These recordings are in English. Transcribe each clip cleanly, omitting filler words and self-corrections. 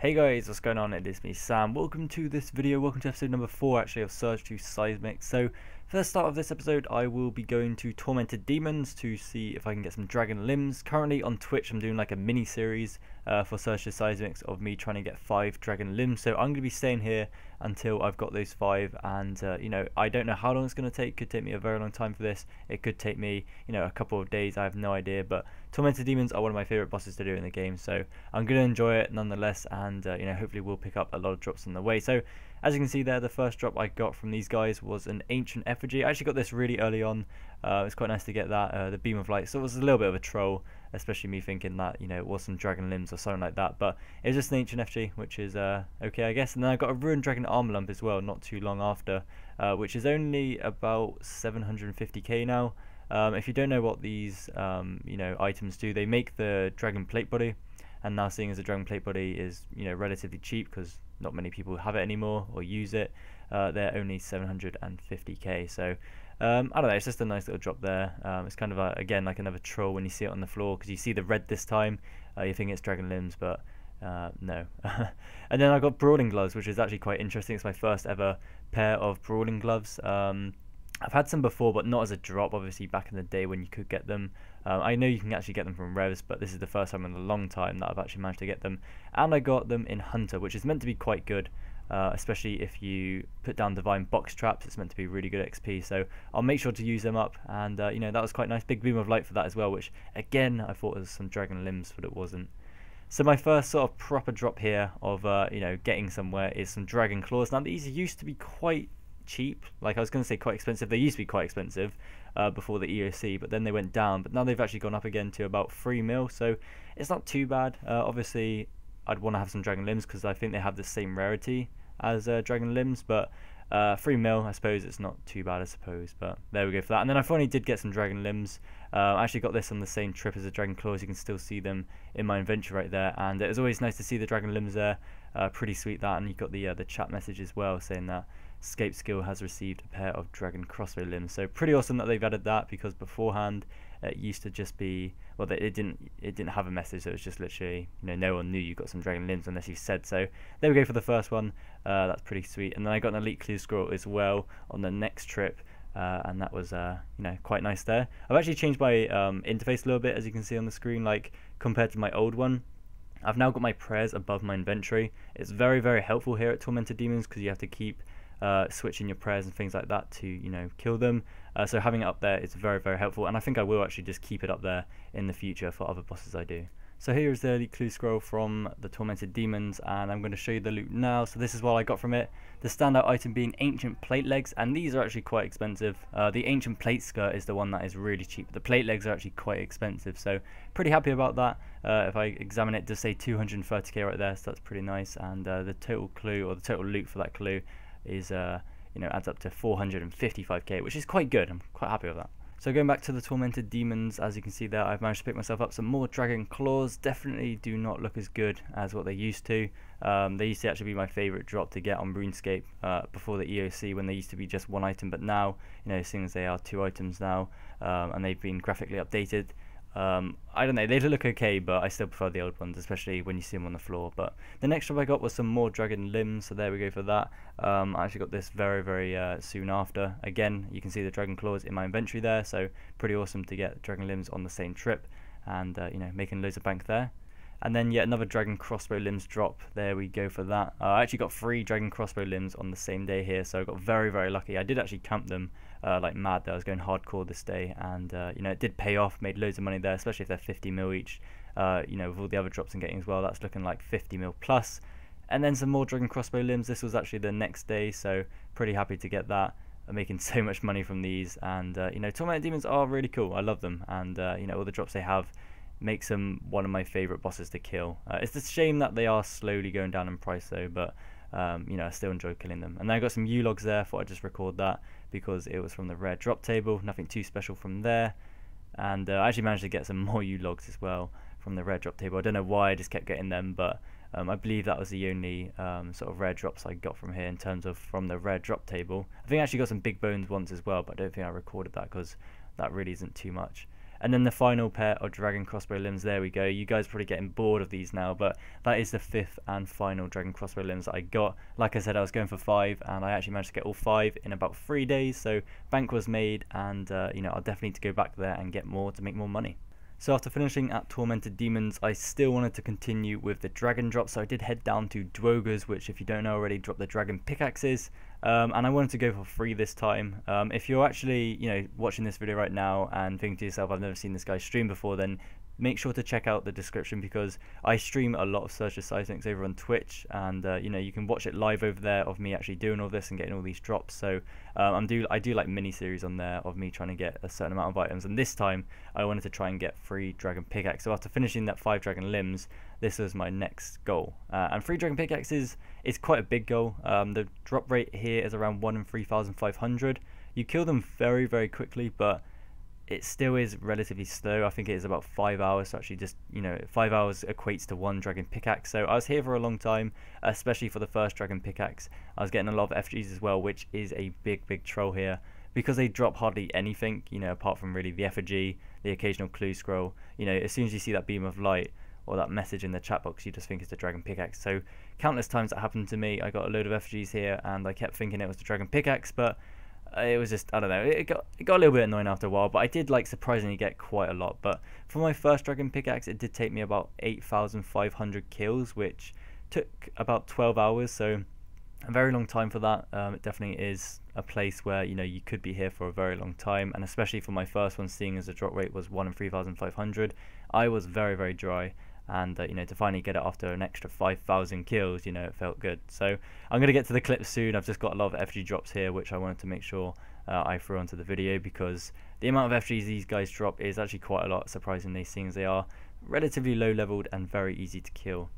Hey guys, what's going on? It is me, Sam. Welcome to this video. Welcome to episode number 4 actually of Search to Seismic. So for the start of this episode, I will be going to Tormented Demons to see if I can get some dragon limbs. Currently on Twitch, I'm doing like a mini series for Search to Seismics of me trying to get 5 dragon limbs. So I'm going to be staying here until I've got those 5, and I don't know how long it's going to take. Could take me a very long time for this. It could take me a couple of days. I have no idea, but Tormented Demons are one of my favorite bosses to do in the game, so I'm going to enjoy it nonetheless, and hopefully we'll pick up a lot of drops on the way. So as you can see there, the first drop I got from these guys was an ancient effigy. I actually got this really early on. It's quite nice to get that, the beam of light. So it was a little bit of a troll, especially me thinking that it was some dragon limbs or something like that, but it was just an ancient effigy, which is okay, I guess. And then I got a ruined dragon armor lump as well not too long after, which is only about 750k now. If you don't know what these items do, they make the dragon plate body, and now seeing as the dragon plate body is relatively cheap because not many people have it anymore or use it, they're only 750k. So I don't know, it's just a nice little drop there. It's kind of again like another troll when you see it on the floor, because you see the red this time, you think it's dragon limbs, but no. And then I got brawling gloves, which is actually quite interesting. It's my first ever pair of brawling gloves. I've had some before, but not as a drop, obviously back in the day when you could get them. I know you can actually get them from revs, but this is the first time in a long time that I've actually managed to get them. And I got them in Hunter, which is meant to be quite good, especially if you put down divine box traps. It's meant to be really good XP, so I'll make sure to use them up. And that was quite nice. Big beam of light for that as well, which again I thought was some dragon limbs, but it wasn't. So my first sort of proper drop here of getting somewhere is some dragon claws. Now these used to be quite cheap, like I was going to say quite expensive. They used to be quite expensive before the EOC, but then they went down, but now they've actually gone up again to about 3 mil, so it's not too bad. Obviously I'd want to have some dragon limbs because I think they have the same rarity as dragon limbs, but 3 mil, I suppose it's not too bad, I suppose. But there we go for that. And then I finally did get some dragon limbs. I actually got this on the same trip as the dragon claws. You can still see them in my inventory right there, and it was always nice to see the dragon limbs there. Pretty sweet that. And you got the chat message as well saying that ScapeSkill has received a pair of dragon crossbow limbs. So pretty awesome that they've added that, because beforehand it used to just be, well, it didn't have a message, so it was just literally no one knew you got some dragon limbs unless you said so. There we go for the first one. That's pretty sweet. And then I got an elite clue scroll as well on the next trip, and that was quite nice there. I've actually changed my interface a little bit, as you can see on the screen, like compared to my old one. I've now got my prayers above my inventory. It's very, very helpful here at Tormented Demons, because you have to keep switching your prayers and things like that to kill them. So having it up there is very, very helpful, and I think I will actually just keep it up there in the future for other bosses I do. So here is the elite clue scroll from the Tormented Demons, and I'm going to show you the loot now. So this is what I got from it. The standout item being ancient plate legs, and these are actually quite expensive. The ancient plate skirt is the one that is really cheap. The plate legs are actually quite expensive, so pretty happy about that. If I examine it, it does say 230k right there, so that's pretty nice. And the total clue, or the total loot for that clue, is adds up to 455k, which is quite good. I'm quite happy with that. So going back to the Tormented Demons, as you can see there, I've managed to pick myself up some more dragon claws. Definitely do not look as good as what they used to. They used to actually be my favourite drop to get on RuneScape before the EOC, when they used to be just 1 item, but now, seeing as they are 2 items now, and they've been graphically updated, I don't know, they look okay, but I still prefer the old ones, especially when you see them on the floor. But the next job I got was some more dragon limbs, so there we go for that. I actually got this very, very soon after. Again, you can see the dragon claws in my inventory there, so pretty awesome to get dragon limbs on the same trip, and making loads of bank there. And then yet another dragon crossbow limbs drop. There we go for that. I actually got 3 dragon crossbow limbs on the same day here, so I got very, very lucky. I did actually camp them like mad there. I was going hardcore this day, and it did pay off. Made loads of money there, especially if they're 50 mil each. With all the other drops I'm getting as well, that's looking like 50 mil plus. And then some more dragon crossbow limbs. This was actually the next day, so pretty happy to get that. I'm making so much money from these, and Tormented Demons are really cool. I love them, and all the drops they have makes them one of my favourite bosses to kill. It's a shame that they are slowly going down in price though, but I still enjoy killing them. And then I got some U-logs there. Thought I'd just record that because it was from the rare drop table. Nothing too special from there. And I actually managed to get some more U-logs as well from the rare drop table. I don't know why I just kept getting them, but I believe that was the only sort of rare drops I got from here in terms of from the rare drop table. I think I actually got some big bones once as well, but I don't think I recorded that because that really isn't too much. And then the final pair of dragon crossbow limbs, there we go. You guys are probably getting bored of these now, but that is the 5th and final dragon crossbow limbs that I got. Like I said, I was going for 5, and I actually managed to get all 5 in about 3 days, so bank was made, and you know, I'll definitely need to go back there and get more to make more money. So after finishing at Tormented Demons, I still wanted to continue with the dragon drop, so I did head down to Dwoger's, which, if you don't know already, drop the dragon pickaxes, and I wanted to go for free this time. If you're actually, you know, watching this video right now and thinking to yourself, I've never seen this guy stream before, then make sure to check out the description, because I stream a lot of Search for Seismics over on Twitch, and you know, you can watch it live over there of me actually doing all this and getting all these drops. So I do like mini series on there of me trying to get a certain amount of items, and this time I wanted to try and get 3 dragon pickaxe. So after finishing that 5 dragon limbs, this was my next goal, and 3 dragon pickaxes is quite a big goal. The drop rate here is around 1 in 3,500. You kill them very, very quickly, but it still is relatively slow. I think it is about 5 hours to actually just, you know, 5 hours equates to 1 dragon pickaxe. So I was here for a long time, especially for the first dragon pickaxe. I was getting a lot of FGs as well, which is a big troll here, because they drop hardly anything, you know, apart from really the effigy, the occasional clue scroll. You know, as soon as you see that beam of light or that message in the chat box, you just think it's the dragon pickaxe. So countless times that happened to me. I got a load of FGs here and I kept thinking it was the dragon pickaxe, but it was just, I don't know, it got a little bit annoying after a while, but I did like surprisingly get quite a lot. But for my first dragon pickaxe, it did take me about 8,500 kills, which took about 12 hours, so a very long time for that. It definitely is a place where, you know, you could be here for a very long time, and especially for my first one, seeing as the drop rate was 1 in 3,500, I was very dry. And you know, to finally get it after an extra 5,000 kills, you know, it felt good. So I'm going to get to the clips soon. I've just got a lot of FG drops here, which I wanted to make sure I threw onto the video, because the amount of FGs these guys drop is actually quite a lot, surprisingly, seeing as they are relatively low leveled and very easy to kill.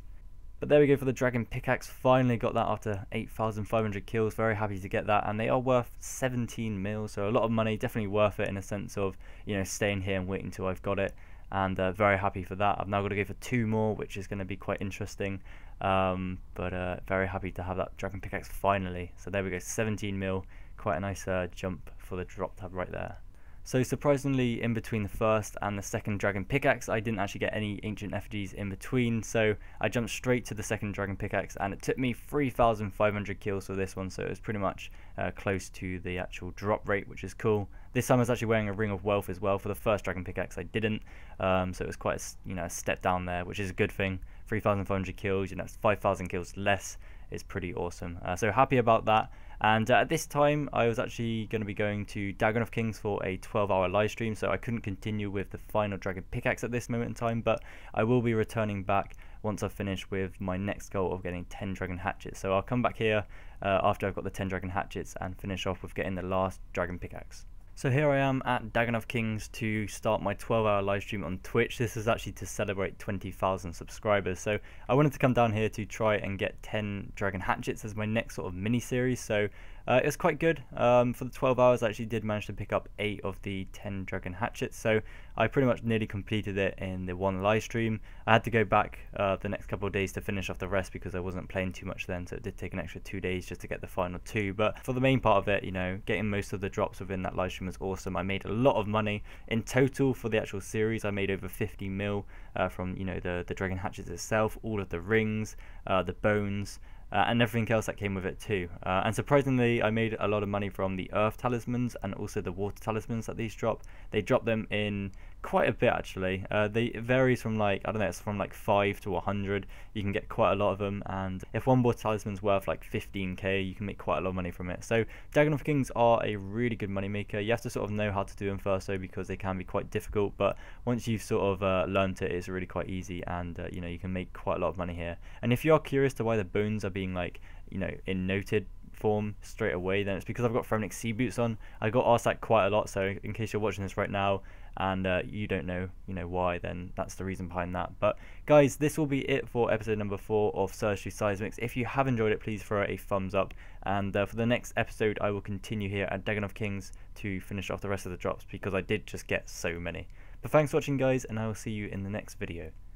But there we go for the dragon pickaxe. Finally got that after 8,500 kills. Very happy to get that, and they are worth 17 mil, so a lot of money. Definitely worth it in a sense of, you know, staying here and waiting until I've got it. And very happy for that. I've now got to go for 2 more, which is going to be quite interesting. But very happy to have that dragon pickaxe finally. So there we go, 17 mil. Quite a nice jump for the drop tab right there. So surprisingly, in between the first and the second dragon pickaxe, I didn't actually get any ancient FGs in between, so I jumped straight to the second dragon pickaxe, and it took me 3,500 kills for this one, so it was pretty much close to the actual drop rate, which is cool. This time I was actually wearing a ring of wealth as well. For the first dragon pickaxe I didn't, so it was quite a, you know, a step down there, which is a good thing. 3,500 kills, you know, 5,000 kills less is pretty awesome. So happy about that. And at this time, I was actually going to be going to Dagon of Kings for a 12-hour live stream, so I couldn't continue with the final dragon pickaxe at this moment in time, but I will be returning back once I've finished with my next goal of getting 10 dragon hatchets. So I'll come back here after I've got the 10 dragon hatchets and finish off with getting the last dragon pickaxe. So here I am at Dagon of Kings to start my 12-hour live stream on Twitch. This is actually to celebrate 20,000 subscribers. So I wanted to come down here to try and get 10 dragon hatchets as my next sort of mini series. So it was quite good. For the 12 hours I actually did manage to pick up 8 of the 10 dragon hatchets. So I pretty much nearly completed it in the one live stream. I had to go back the next couple of days to finish off the rest because I wasn't playing too much then. So it did take an extra 2 days just to get the final 2. But for the main part of it, you know, getting most of the drops within that live stream was awesome. I made a lot of money in total for the actual series. I made over 50 mil from, you know, the dragon hatchets itself, all of the rings, the bones, and everything else that came with it too. And surprisingly, I made a lot of money from the earth talismans and also the water talismans that these drop. They drop them in quite a bit actually. It varies from, like, I don't know, it's from like 5 to 100. You can get quite a lot of them, and if one water talisman's worth like 15k, you can make quite a lot of money from it. So Dagon of Kings are a really good money maker. You have to sort of know how to do them first though, because they can be quite difficult, but once you've sort of learned it, it's really quite easy, and you know, you can make quite a lot of money here. And if you are curious to why the bones are being, like, you know, in noted form straight away, then it's because I've got Thromnic sea boots on. I got asked that quite a lot, so in case you're watching this right now and you don't know, you know, why, then that's the reason behind that. But guys, this will be it for episode number 4 of Search Through Seismics. If you have enjoyed it, please throw it a thumbs up, and for the next episode I will continue here at Dagon of Kings to finish off the rest of the drops, because I did just get so many. But thanks for watching guys, and I will see you in the next video.